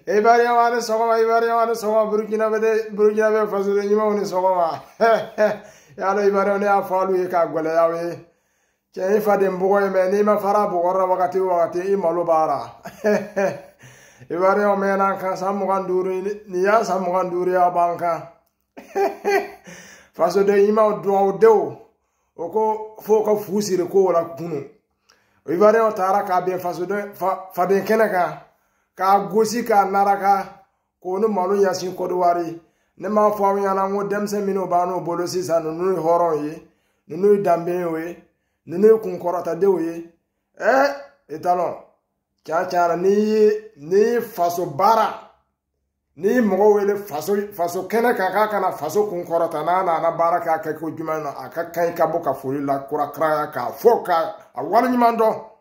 Ibaria wane sogoma Burkina be faso de nyima woni sogoma. Yalo ibaria ne afalu e ka gwele yawe. Che ifa de mbogo me ni ma fara bogora wakati imalo bara. Ibaria me na kan samuganduru ni ya samuganduru ya banka. Faso de nyima do do. Oko foka fusire ko wala kunu. Ibaria tara ka be faso de fa de kenaka. Ka gosi ka naraka ko no malu yasin kodwari ne ma fo yana ngo demse mino bano bolo sisa no no horon yi no dambe we no kun korata de we etalon cha ni faso bara ni mo wele faso kene ka kana faso kun korata na baraka ka ko jumana aka kai ka boka furi la kura kraya ka foka awal ni mando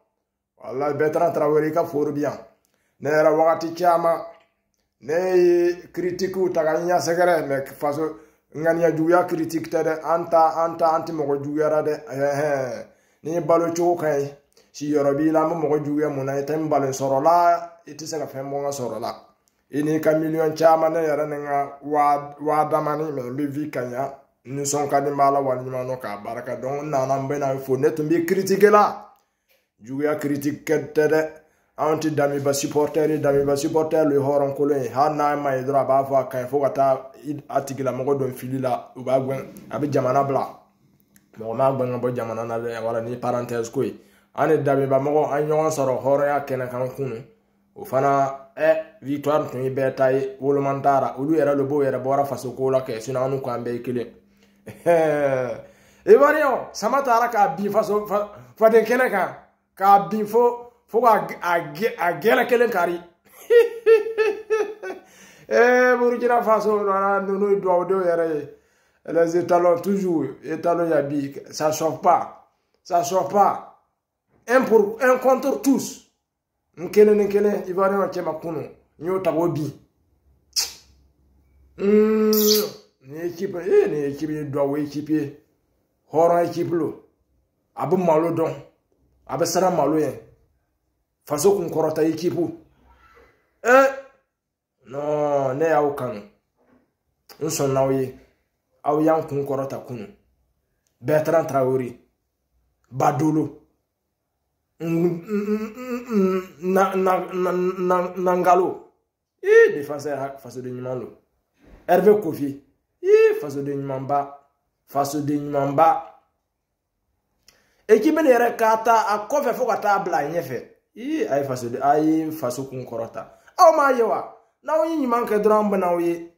wallahi betran traweri ka foru bien ne era wakati chama ne critiqueu taganya segere me faso ngania juya critique tade anti mo juya de ni balo chokai si yorobi la mo juya mona tem balo sorola itisa ka fembo nga sorola ini ka million chama ne era nga wa damani me be vikanya ni son ka de mala wani mano ka baraka don na mbena fo ne tumbi critiquer la juya critique tade anti dami ba supporter le horon kolon ha na ma idra ba fa kan fo kata atigila mo don filila u ba gwen abi jamana bla mo ma gwen bo jamana na wala ni parenthèse ko ani dami ba mo an yon soro horo ya kenan kan kunu o fana victoire to be tay wolo mantara ulu era lo bo era bora faso ko la ke sina anu ko ambe kile e vario samata ara ka bi faso fa de kenan ka bi fo agela kelen kari Burkina Faso nous doit de les étalons toujours étalons yabi ça chauffe pas un contre tous nkele il va rien chema kuno nyo tabobi ni équipe doit we équipe horo équipe lo abu malo don abu sara malo yen faso kun korota ekipu no ne ya ukanu nson nawe aw yan kun korota kunu Bertrand Traoré Badolo Nangalo défenseur faso de Nimalo Hervé Kofi faso de Nimamba ekipe ne rekata akofe fokata bla nyefe ay faso kun korota aw ma yewa na wi manke dramba na wi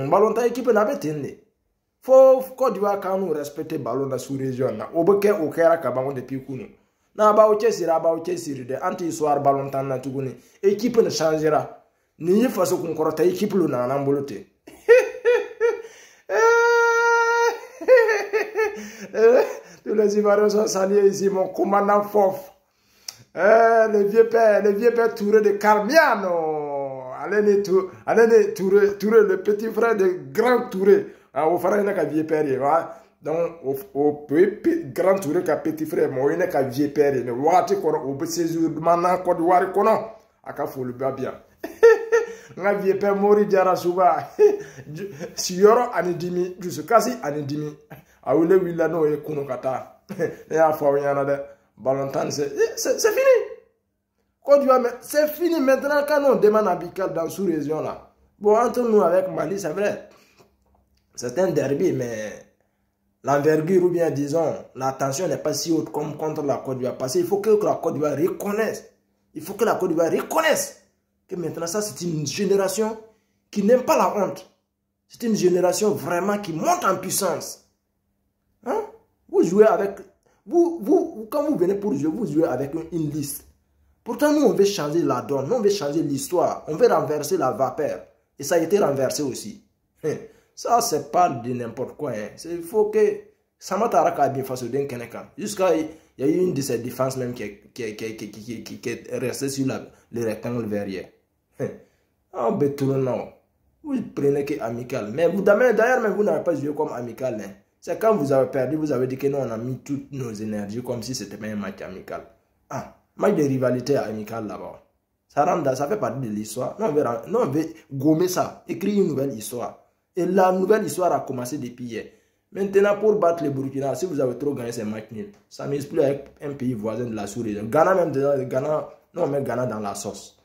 balonta équipe na betende fo Côte d'Ivoire kanu respecter ballon da sous région na oboke okera ka bango depuis kuno na ba o chesiri de anti soir ballon tan na tuguni équipe ne changera ni faso kun korota équipe lo na nambolote tous les Ivoiriens sont salués ici mon commandant Fof. Le vieux père Touré de Carmiano. Allez Touré, le petit frère de Grand Touré. Au frère, il n'y a qu'un vieux père. Donc, au Grand Touré, qu'un petit frère, moi, il n'y a qu'un vieux père. Il n'y a qu'un séjour de Manan, Côte d'Ivoire, qu'on a. À Kafou, le bien. Un vieux père mori Diara Souba. Si yoro, anidimi, jusqu'à anidimi. Ah oui, le no et Kunokata. Et à fois, il y en a des. Valentin, c'est fini. C'est fini maintenant quand on demande amical dans sous-région là. Bon, entre nous avec Mali, c'est vrai. C'est un derby, mais l'envergure ou bien disons, la tension n'est pas si haute comme contre la Côte d'Ivoire. Parce qu'il faut que la Côte d'Ivoire reconnaisse. Il faut que la Côte d'Ivoire reconnaisse que maintenant ça c'est une génération qui n'aime pas la honte. C'est une génération vraiment qui monte en puissance. Hein? Vous jouez avec... quand vous venez pour jouer, vous jouez avec une liste. Pourtant, nous, on veut changer la donne, nous, on veut changer l'histoire, on veut renverser la vapeur. Et ça a été renversé aussi. Ça, c'est pas de n'importe quoi. Il faut que Samata a bien face au Denkeneka. Jusqu'à, il y a eu une de ses défenses même qui est restée sur le rectangle verrier. Ah, non. Vous prenez que amical. Mais d'ailleurs, vous n'avez pas joué comme amical. C'est quand vous avez perdu, vous avez dit que nous, on a mis toutes nos énergies comme si c'était pas un match amical. Ah, match de rivalité amicale là-bas. Ça fait partie de l'histoire. Nous, on veut gommer ça, écrire une nouvelle histoire. Et la nouvelle histoire a commencé depuis hier. Maintenant, pour battre les Burkina, si vous avez trop gagné ces matchs nuls, ça m'explique avec un pays voisin de la sous-région. Ghana même, Ghana, nous on met Ghana dans la sauce.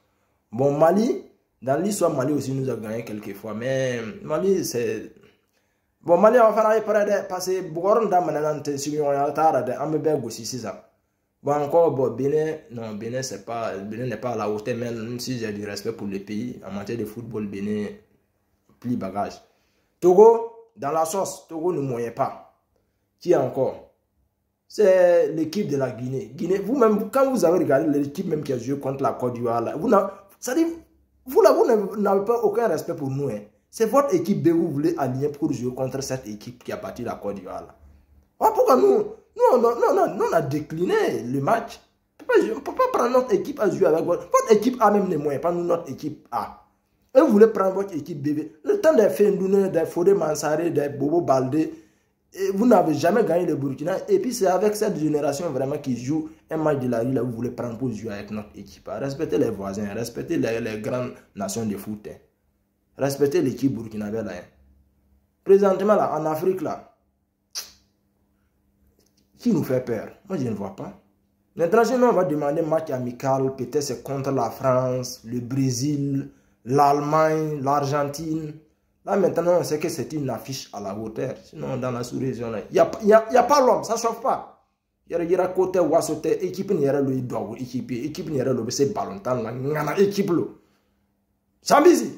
Bon, Mali, dans l'histoire, Mali aussi nous a gagné quelques fois. Mais Mali, c'est... Bon, Mali, on va faire pareil parce que Bougoron d'Amanante, si on a tard, on me aussi, c'est ça. Bon, encore, bon, Bénin, non, Bénin n'est pas à la hauteur, même si j'ai du respect pour le pays, en matière de football, Bénin, plus bagage. Togo, dans la sauce, Togo ne moyen pas. Qui encore? C'est l'équipe de la Guinée. Vous-même, quand vous avez regardé l'équipe même qui a joué contre la Côte d'Ivoire, vous n'avez pas aucun respect pour nous. Hein. C'est votre équipe B que vous voulez aligner pour jouer contre cette équipe qui a battu la Côte d'Ivoire. Pourquoi nous, on a décliné le match. On ne peut pas prendre notre équipe à jouer avec votre équipe A même les moyens, pas nous, notre équipe A. Et vous voulez prendre votre équipe bébé. Le temps des Fendoune, des Fodé Mansaré, des Bobo Baldé, vous n'avez jamais gagné le Burkina. Et puis c'est avec cette génération vraiment qui joue un match de la rue, là, vous voulez prendre pour jouer avec notre équipe. Respectez les voisins, respectez les grandes nations de foot. Hein. Respectez l'équipe burkinabé là. Hein. Présentement là, en Afrique là, qui nous fait peur? Moi je ne vois pas. Maintenant, on va demander un match amical, peut-être c'est contre la France, le Brésil, l'Allemagne, l'Argentine. Là, maintenant, on sait que c'est une affiche à la hauteur. Sinon, dans la sous-région, il n'y a pas l'homme, ça ne chauffe pas. Il y a côté Wassote, équipe n'y a le dog, équipe n'y a le c'est ballon, il y a équipe. Sambizi.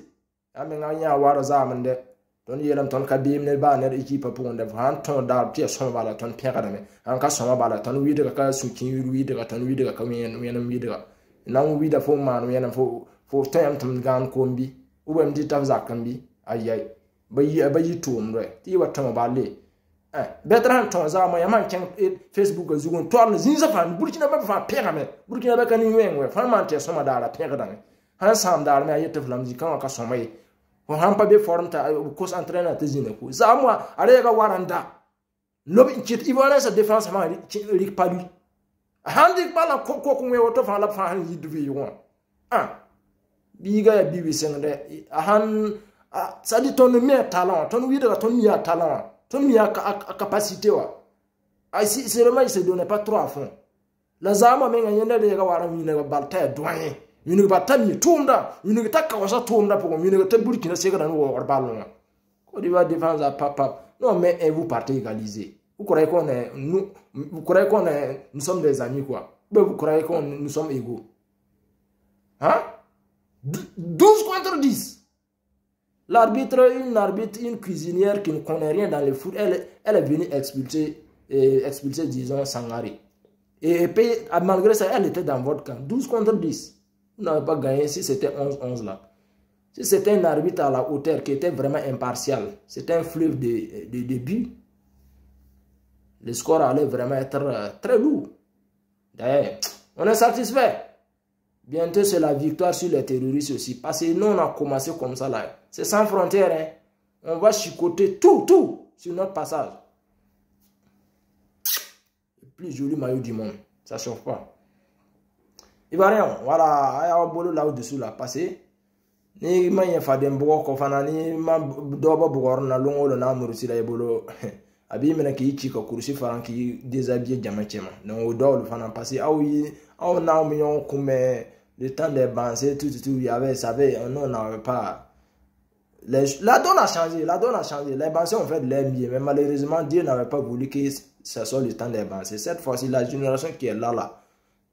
Il y a Warazamende. Ton yelam ton kabim ne ba ne équipe pour on devant ton da pièce son bala ton pierre dame en cas son bala ton wi de ka su kin wi de ka ton wi de ka mi wi de na wi da fo man wi na fo tem tum gan kombi u bam di taf zakambi ayay ba yi tum re ti wa ton ba le betran ton za ma yaman ken Facebook zugun to al zin za fan burkina ba fa pierre me burkina ba kan ni wen fa man te so ma da la pierre dame han sam da me ayete flam ji kan ka so mai on n'a pas de forme cause entraîner à tes inépouses. Ça moi, allez ga waranda. Lobi chit ivoire sa défense ma lik pas lui. Handi pas la koko ko woto fa la fa han yidvi won. Biga ya bibi sengde han ça dit ton meilleur talent, ton widra ton meilleur talent, ton meilleur capacité wa. Si c'est vraiment il se donnait pas trop à fond. La zama menga yenda de ga waran ni ga balta doyen. Une batami tourna, une taka wasa tourna pour une Burkina c'est dans le ballon. Côte d'Ivoire défense à papa. Non mais vous partez égaliser. Vous croyez qu'on est nous sommes des amis quoi. Vous croyez qu'on nous sommes égaux. Hein? 12 contre 10. L'arbitre, une cuisinière qui ne connaît rien dans le foot, elle est venue expulser disons Sangari. Et puis malgré ça, elle était dans votre camp. 12 contre 10. Vous n'avez pas gagné si c'était 11-11 là. Si c'était un arbitre à la hauteur qui était vraiment impartial, c'était un fleuve de buts, le score allait vraiment être très lourd. D'ailleurs, on est satisfait. Bientôt, c'est la victoire sur les terroristes aussi. Parce que nous, on a commencé comme ça là. C'est sans frontières. Hein. On va chicoter tout sur notre passage. Le plus joli maillot du monde. Ça ne chauffe pas. Il va rien, voilà, il y a un boulot là au-dessus là, passé. Ni ma y fa dem bo ko fana ni ma do ba bugor na longo lo na murusi la yebolo. Abi mena ki chi ko kursi faran ki déshabiller jamachema. Donc do le fana passé au na mi on kume le temps des bancs tout il y avait on n'avait pas la donne a changé, les bancs ont fait de l'air mieux, mais malheureusement Dieu n'avait pas voulu que ce soit le temps des bancs. Cette fois-ci la génération qui est là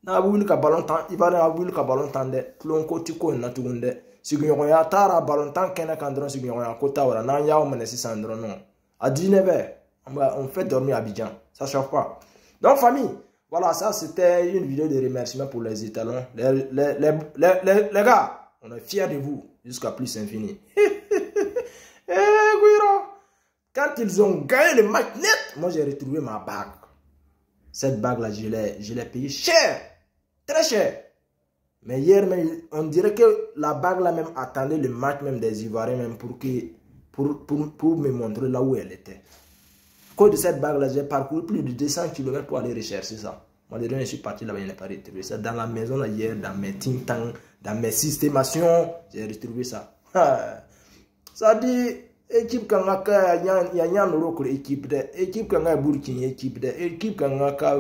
na wuli ka ballon temps il va na wuli ka ballon temps de klon ko tiko na tugunde sigunyo ya tara ballon temps kena kandron sigunyo ya kota wala na yawo mena si sandron non à 19h on fait dormir à Abidjan, ça chauffe pas. Donc famille, voilà, ça c'était une vidéo de remerciement pour les étalons, les gars, on est fiers de vous jusqu'à plus infini. Quand ils ont gagné le match net, moi j'ai retrouvé ma bague. Cette bague-là, je l'ai payée cher. Très cher. Mais hier, on dirait que la bague-là même attendait le match même des Ivoiriens même pour me montrer là où elle était. À cause de cette bague-là, j'ai parcouru plus de 200 km pour aller rechercher ça. Moi, je suis parti là-bas, je n'ai pas retrouvé ça. Dans la maison, là, hier, dans mes think tanks, dans mes systémations, j'ai retrouvé ça. Ça dit, équipe Kangaka, il y a une autre équipe, équipe Kangaka Burkina, équipe Kangaka,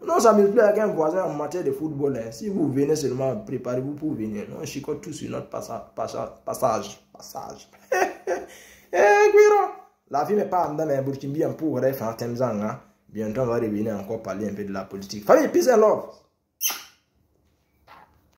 non, ça me plaît avec un voisin en matière de football. Hein. Si vous venez seulement, préparez-vous pour venir. Non, je chicote tout sur notre passage. La vie n'est pas en mais Burkina pour faire Bientôt, on va revenir encore parler un peu de la politique. Famille, peace and love.